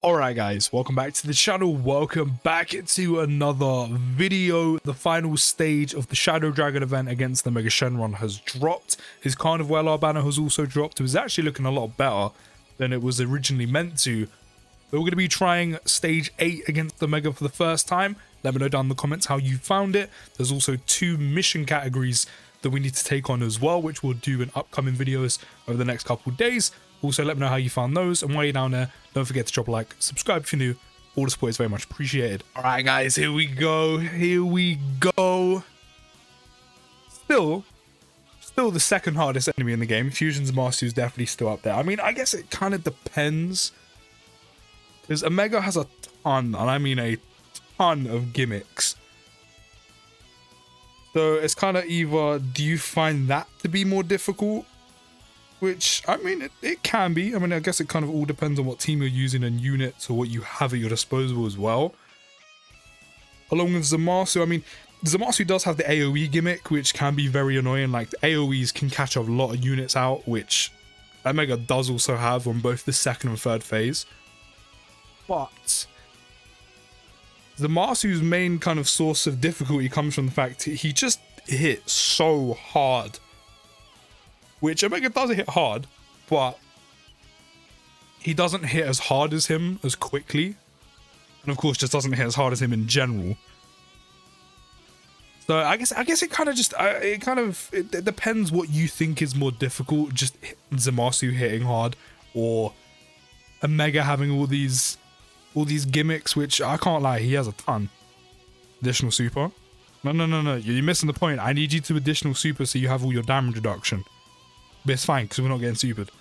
Alright guys, welcome back to the channel, welcome back to another video. The final stage of the Shadow Dragon event against the Mega Shenron has dropped. His Carnival banner has also dropped. It was actually looking a lot better than it was originally meant to. But we're going to be trying stage 8 against the Mega for the first time. Let me know down in the comments how you found it. There's also 2 mission categories that we need to take on as well, which we'll do in upcoming videos over the next couple of days. Also, let me know how you found those, and while you're down there, don't forget to drop a like, subscribe if you're new. All the support is very much appreciated. All right, guys, here we go. Still the second hardest enemy in the game. Fusion's Master is definitely still up there. I mean, I guess it kind of depends, because Omega has a ton, and I mean a ton of gimmicks. So it's kind of either, do you find that to be more difficult? Which, I mean, it can be. I mean, I guess it kind of all depends on what team you're using and units or what you have at your disposal as well. Along with Zamasu, I mean, Zamasu does have the AoE gimmick, which can be very annoying. Like, the AoEs can catch a lot of units out, which Omega does also have on both the second and third phase. But Zamasu's main kind of source of difficulty comes from the fact he just hits so hard. Which Omega does hit hard, but he doesn't hit as hard as him as quickly. And of course just doesn't hit as hard as him in general. So I guess it kind of just it depends what you think is more difficult, just Zamasu hitting hard or Omega having all these gimmicks, which I can't lie, he has a ton. Additional super. No, you're missing the point. I need you to additional super so you have all your damage reduction. But it's fine, because we're not getting stupid.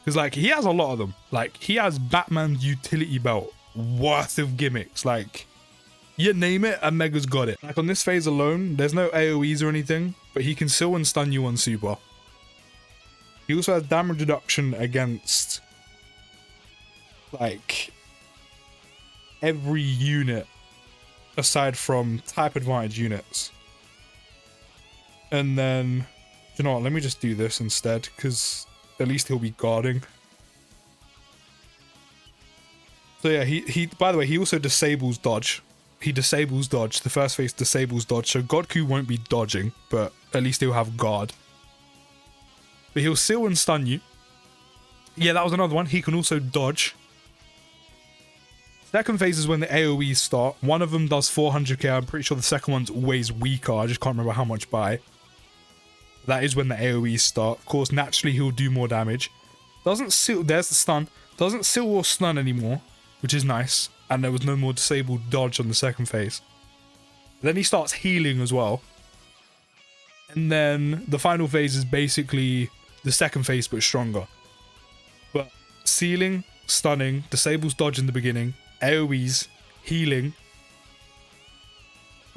Because, like, he has a lot of them. Like, he has Batman's utility belt worth of gimmicks. Like, you name it, Omega's got it. Like, on this phase alone, there's no AoEs or anything, but he can still and stun you on super. He also has damage reduction against, like, every unit aside from type advantage units. And then, you know what, let me just do this instead, because at least he'll be guarding. So yeah, he by the way, he also disables dodge. He disables dodge. The first phase disables dodge, so Godku won't be dodging, but at least he'll have guard. But he'll seal and stun you. Yeah, that was another one. He can also dodge. Second phase is when the AoEs start. One of them does 400k. I'm pretty sure the second one's always weaker. I just can't remember how much by. That is when the AoEs start. Of course, naturally, he'll do more damage. Doesn't seal... There's the stun. Doesn't seal or stun anymore, which is nice. And there was no more disabled dodge on the second phase. Then he starts healing as well. And then the final phase is basically the second phase, but stronger. But sealing, stunning, disables dodge in the beginning, AoEs, healing.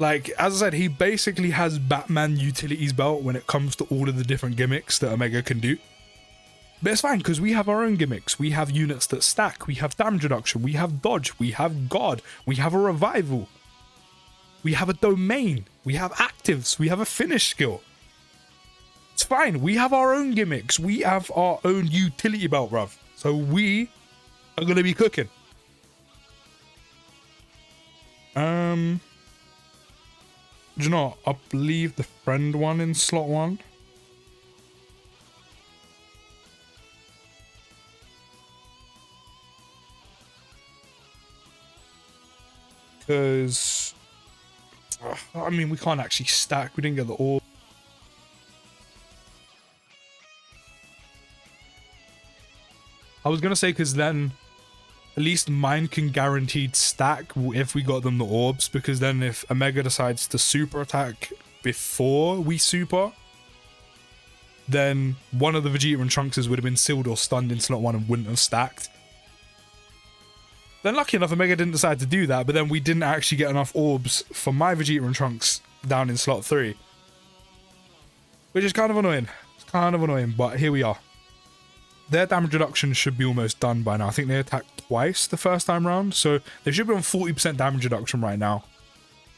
Like, as I said, he basically has Batman utilities belt when it comes to all of the different gimmicks that Omega can do. But it's fine, because we have our own gimmicks. We have units that stack. We have damage reduction. We have dodge. We have guard. We have a revival. We have a domain. We have actives. We have a finish skill. It's fine. We have our own gimmicks. We have our own utility belt, bruv. So we are going to be cooking. Do you know what? I'll leave the friend one in slot 1. Because, I mean, we can't actually stack. We didn't get the orb. I was going to say, because then at least mine can guaranteed stack if we got them the orbs, because then if Omega decides to super attack before we super, then one of the Vegeta and Trunkses would have been sealed or stunned in slot 1 and wouldn't have stacked. Then lucky enough, Omega didn't decide to do that, but then we didn't actually get enough orbs for my Vegeta and Trunks down in slot 3. Which is kind of annoying. It's kind of annoying, but here we are. Their damage reduction should be almost done by now. I think they attacked twice the first time round, so they should be on 40% damage reduction right now.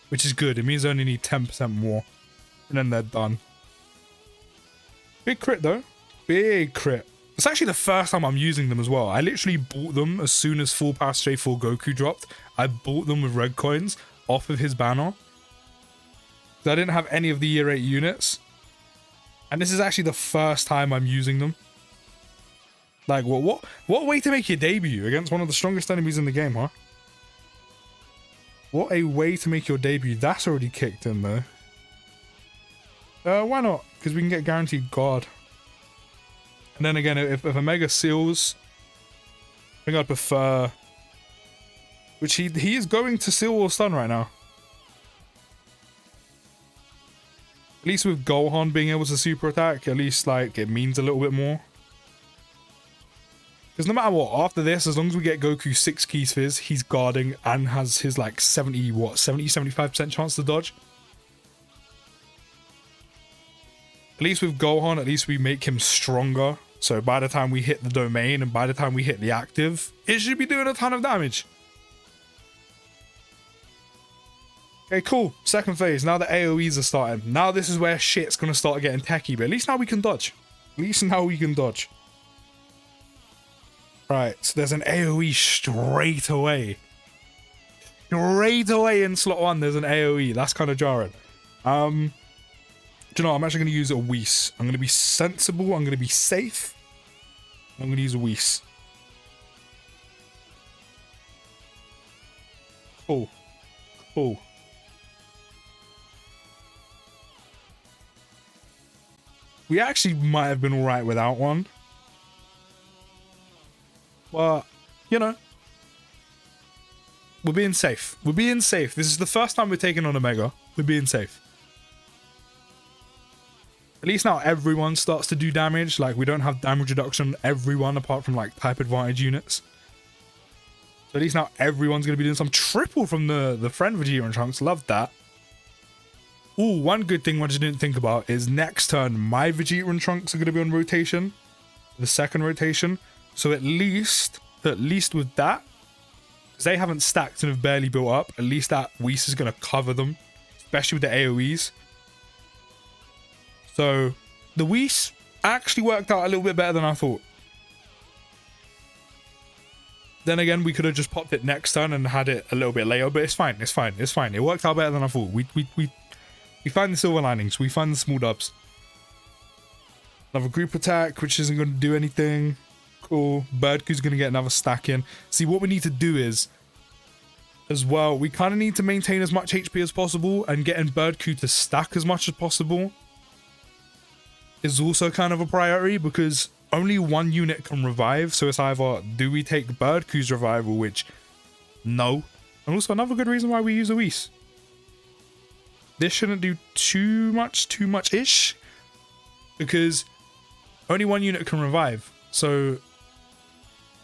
Which is good. It means they only need 10% more. And then they're done. Big crit though. Big crit. It's actually the first time I'm using them as well. I literally bought them as soon as Full Power Stage 4 Goku dropped. I bought them with red coins off of his banner. I didn't have any of the Year 8 units. And this is actually the first time I'm using them. Like, what way to make your debut against one of the strongest enemies in the game, huh? What a way to make your debut. That's already kicked in, though. Why not? Because we can get guaranteed guard. And then again, if a Mega seals, I think I'd prefer... Which he is going to seal or stun right now. At least with Gohan being able to super attack, at least like it means a little bit more. Because no matter what, after this, as long as we get Goku 6 Key Spheres, he's guarding and has his like 75% chance to dodge. At least with Gohan, at least we make him stronger. So by the time we hit the domain and by the time we hit the active, it should be doing a ton of damage. Okay, cool. Second phase. Now the AoEs are starting. Now this is where shit's gonna start getting techie, but at least now we can dodge. At least now we can dodge. Right, so there's an AoE straight away. Straight away in slot 1, there's an AoE. That's kind of jarring. Do you know, I'm actually going to use a Whis. I'm going to be sensible. I'm going to be safe. I'm going to use a Whis. Cool. Cool. We actually might have been alright without one. But, you know. We're being safe. We're being safe. This is the first time we're taking on a Mega. We're being safe. At least now everyone starts to do damage. Like, we don't have damage reduction on everyone apart from, like, type advantage units. So at least now everyone's going to be doing some triple from the friend Vegeta and Trunks. Love that. Ooh, one good thing which I didn't think about is next turn, my Vegeta and Trunks are going to be on rotation. The second rotation. So at least with that, because they haven't stacked and have barely built up, at least that Whis is going to cover them. Especially with the AoEs. So, the Whis actually worked out a little bit better than I thought. Then again, we could have just popped it next turn and had it a little bit later, but it's fine, it's fine, it's fine. It worked out better than I thought. We find the silver linings, we find the small dubs. Another group attack, which isn't going to do anything. Cool. Birdcoo's going to get another stack in. See, what we need to do is, as well, we kind of need to maintain as much HP as possible, and getting Birdcoo to stack as much as possible is also kind of a priority, because only one unit can revive. So it's either, do we take Birdcoo's revival, which, no. And also another good reason why we use a Whis. This shouldn't do too much-ish, because only one unit can revive. So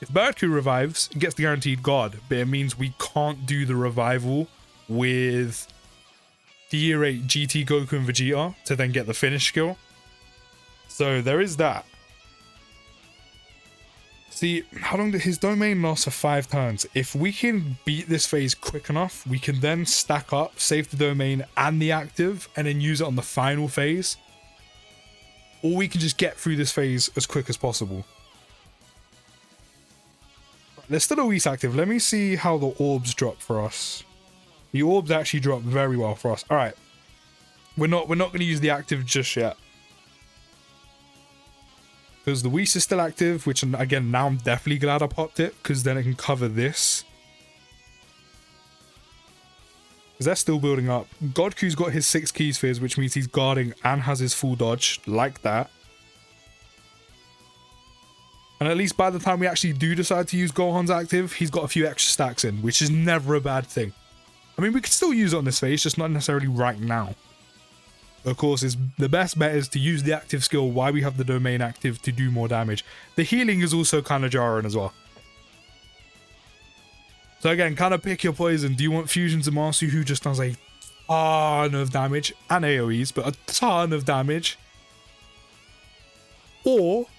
if Birdcoo revives, it gets the guaranteed guard, but it means we can't do the revival with the Year 8 GT Goku and Vegeta to then get the finish skill. So there is that. See, how long did his domain last for 5 turns? If we can beat this phase quick enough, we can then stack up, save the domain and the active, and then use it on the final phase. Or we can just get through this phase as quick as possible. There's still a Whis active. Let me see how the orbs drop for us. The orbs actually drop very well for us. Alright. We're not going to use the active just yet. Because the Whis is still active, which again, now I'm definitely glad I popped it, because then it can cover this. Because they're still building up. Godku's got his 6 Key Spheres, which means he's guarding and has his full dodge, like that. And at least by the time we actually do decide to use Gohan's active, he's got a few extra stacks in, which is never a bad thing. I mean, we could still use it on this phase, just not necessarily right now. Of course, the best bet is to use the active skill while we have the domain active to do more damage. The healing is also kind of jarring as well. So again, kind of pick your poison. Do you want Fusion Zamasu, who just does a ton of damage, and AoEs, but a ton of damage? Or do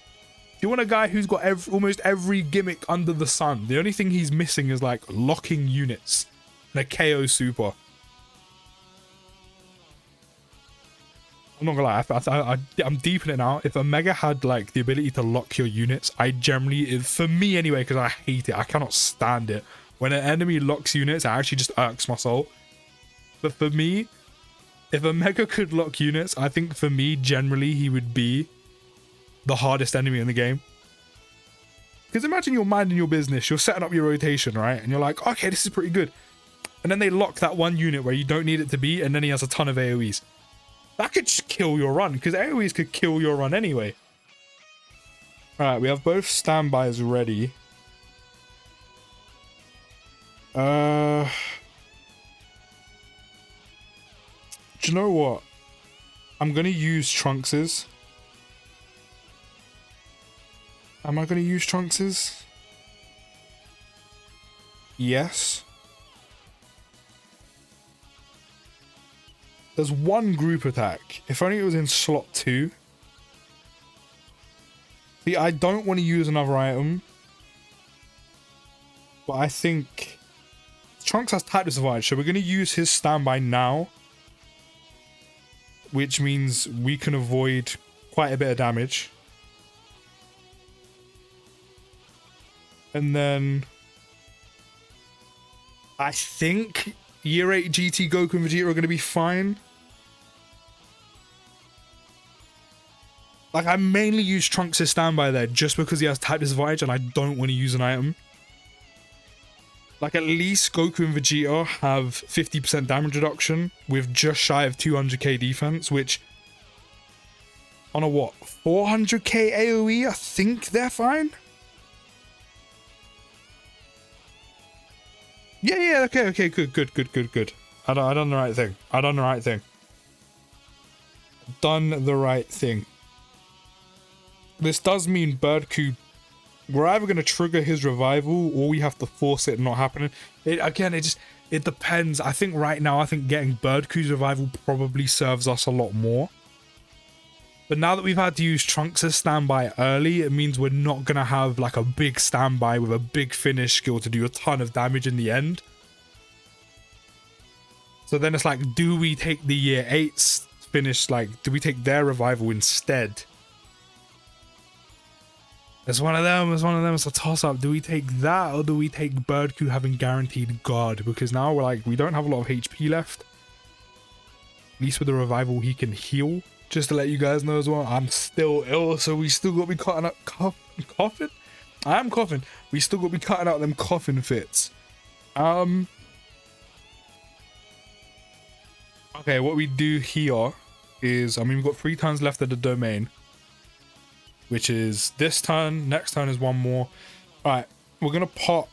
you want a guy who's got almost every gimmick under the sun? The only thing he's missing is like locking units and a KO super. I'm not gonna lie, I'm deep in it now. If Omega had like the ability to lock your units, I generally, for me anyway, because I hate it, I cannot stand it. When an enemy locks units, it actually just irks my soul. But for me, if Omega could lock units, I think for me, generally, he would be the hardest enemy in the game. Because imagine you're minding your business, you're setting up your rotation, right? And you're like, okay, this is pretty good. And then they lock that one unit where you don't need it to be, and then he has a ton of AoEs. That could just kill your run, because AoEs could kill your run anyway. Alright, we have both standbys ready. Do you know what? I'm going to use Trunks's. Am I going to use Trunks's? Yes. There's one group attack. If only it was in slot 2. See, I don't want to use another item. But I think Trunks has type disadvantage, so we're going to use his standby now. Which means we can avoid quite a bit of damage. And then I think Year 8 GT Goku and Vegeta are going to be fine. Like, I mainly use Trunks' standby there just because he has type disadvantage and I don't want to use an item. Like, at least Goku and Vegeta have 50% damage reduction with just shy of 200k defense, which on a what? 400k AoE? I think they're fine. Yeah, okay, good. I done the right thing. Done the right thing. This does mean Birdcube, we're either going to trigger his revival or we have to force it not happening. It depends. I think right now, getting Birdcube's revival probably serves us a lot more. But now that we've had to use Trunks' standby early, it means we're not going to have like a big standby with a big finish skill to do a ton of damage in the end. So then it's like, do we take the Year 8's finish, like, do we take their revival instead? It's one of them, it's a toss-up. Do we take that or do we take Birdcube having guaranteed guard? Because now we're like, we don't have a lot of HP left. At least with the revival, he can heal. Just to let you guys know as well, I'm still ill, so we still got to be cutting up coughing. I am coughing. We still got to be cutting out them coughing fits. Okay, what we do here is, I mean, we've got 3 turns left of the domain, which is this turn. Next turn is one more. All right, we're gonna pop.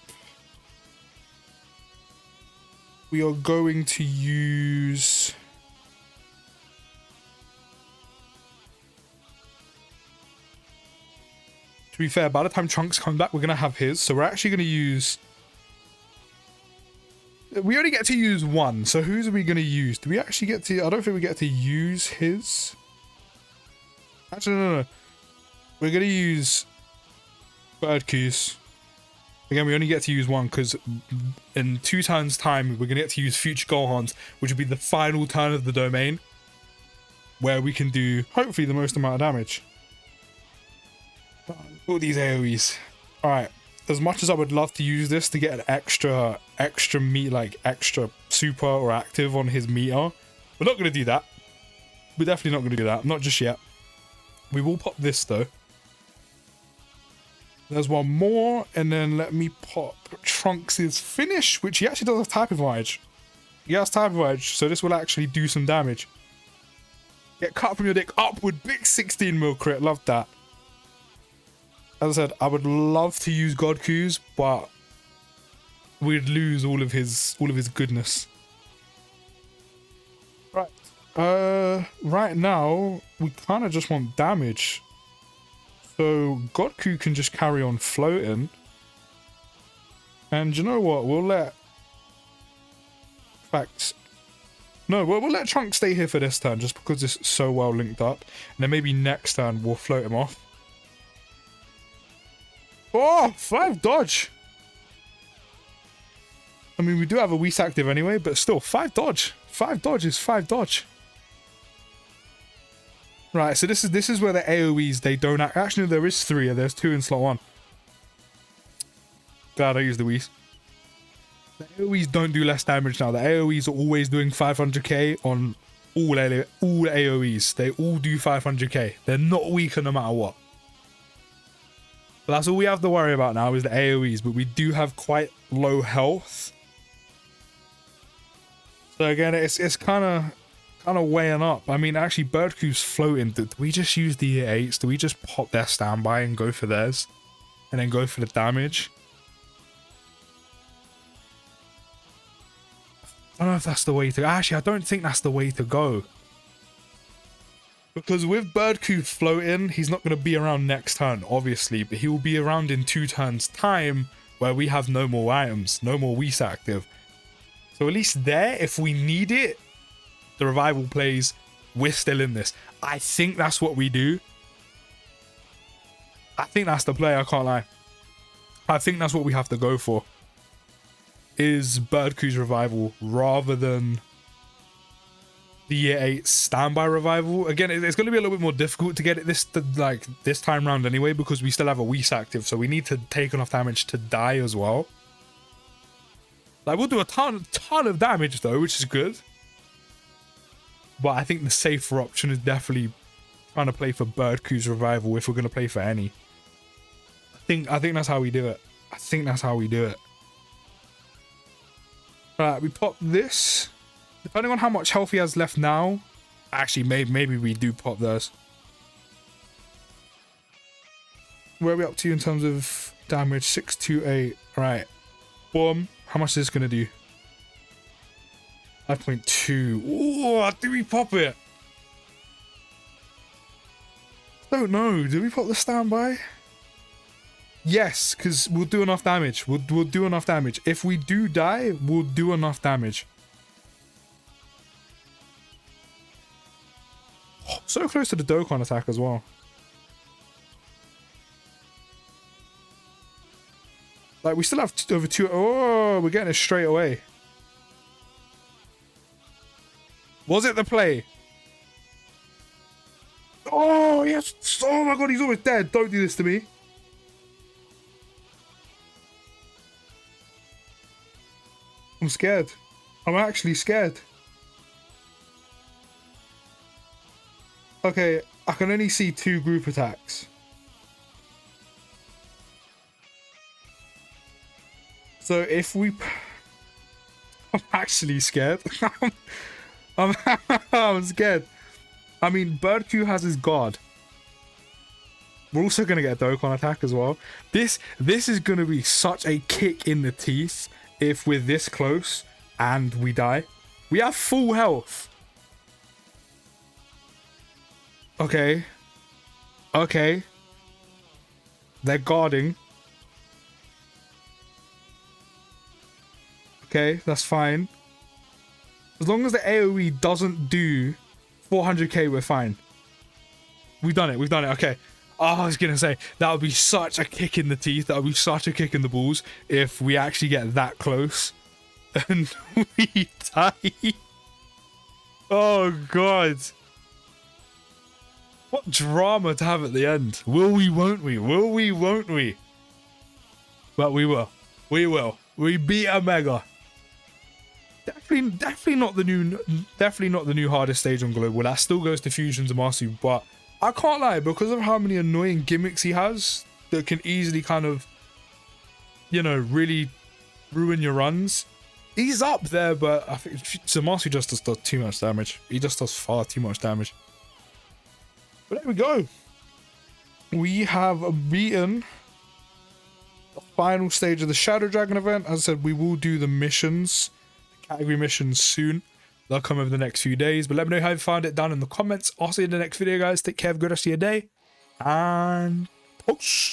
We are going to use. To be fair, by the time Trunks comes back, we're going to have his. So we're actually going to use... We only get to use one. So whose are we going to use? Do we actually get to... I don't think we get to use his. Actually, no. We're going to use Birdcube's. Again, we only get to use one because in 2 turns' time, we're going to get to use Future Gohan's, which will be the final turn of the domain, where we can do, hopefully, the most amount of damage. All these AoEs. Alright, as much as I would love to use this to get an extra meat, like extra super or active on his meter, we're not going to do that. We're definitely not going to do that. Not just yet. We will pop this though. There's one more, and then let me pop Trunks' finish, which he actually does have type advantage. He has type advantage, so this will actually do some damage. Get cut from your dick upward, big 16 mil crit, love that. As I said, I would love to use Godku's, but we'd lose all of his goodness. Right. Right now, we kind of just want damage. So Godku can just carry on floating. And you know what? We'll let... we'll let Trunks stay here for this turn, just because it's so well linked up. And then maybe next turn, we'll float him off. Oh, 5 dodge. I mean, we do have a Whis active anyway, but still, 5 dodge. 5 dodge is 5 dodge. Right, so this is where the AoEs, they don't act. Actually, there is 3. There's 2 in slot 1. Glad I used the Whis. The AoEs don't do less damage now. The AoEs are always doing 500k on all AoEs. They all do 500k. They're not weaker no matter what. But that's all we have to worry about now is the AoEs. But we do have quite low health. So again, it's kind of weighing up. I mean, actually, Birdcoo's floating. Do we just use the year 8s? Do we just pop their standby and go for theirs? And then go for the damage? I don't know if that's the way to go. Actually, I don't think that's the way to go. Because with Birdcoo floating, he's not going to be around next turn, obviously. But he will be around in 2 turns' time where we have no more items, no more Whis active. So at least there, if we need it, the revival plays, we're still in this. I think that's what we do. I think that's the play, I can't lie. I think that's what we have to go for. Is Birdcoo's revival rather than the year 8 standby revival. Again, it's going to be a little bit more difficult to get it this time round anyway, because we still have a Whis active, so we need to take enough damage to die as well. Like, we'll do a ton of damage though, which is good. But I think the safer option is definitely trying to play for Birdcoo's revival if we're going to play for any. I think that's how we do it. I think that's how we do it. Alright, we pop this. Depending on how much health he has left now. Actually, maybe we do pop those. Where are we up to in terms of damage? 628. Right. Boom. How much is this going to do? 5.2. Oh, do we pop it? Don't know. Do we pop the standby? Yes, because we'll do enough damage. We'll do enough damage. If we do die, we'll do enough damage. Oh, so close to the Dokkan attack as well. Like, we still have over 2... Oh, we're getting it straight away. Was it the play? Oh, yes. Oh my god, he's almost dead. Don't do this to me. I'm scared. I'm actually scared. Okay, I can only see 2 group attacks. So if we... I'm actually scared. I'm scared. I mean, Birdcoo has his guard. We're also going to get a Dokkan attack as well. This is going to be such a kick in the teeth if we're this close and we die. We have full health. Okay. Okay. They're guarding. Okay, that's fine. As long as the AoE doesn't do 400k, we're fine. We've done it. We've done it. Okay. Oh, I was going to say, that would be such a kick in the teeth. That would be such a kick in the balls if we actually get that close and we die. Oh, God. What drama to have at the end. Will we, won't we? Will we, won't we? But we will. We will. We beat a Mega. Definitely not the new hardest stage on Global. That still goes to Fusions and Mastery, but I can't lie, because of how many annoying gimmicks he has that can easily kind of, you know, really ruin your runs. He's up there, but I think Zamasu just does too much damage. He just does far too much damage. But there we go. We have beaten the final stage of the Shadow Dragon event. As I said, we will do the missions, the category missions soon. They'll come over the next few days. But let me know how you found it down in the comments. I'll see you in the next video, guys. Take care. Have a good rest of your day. And post.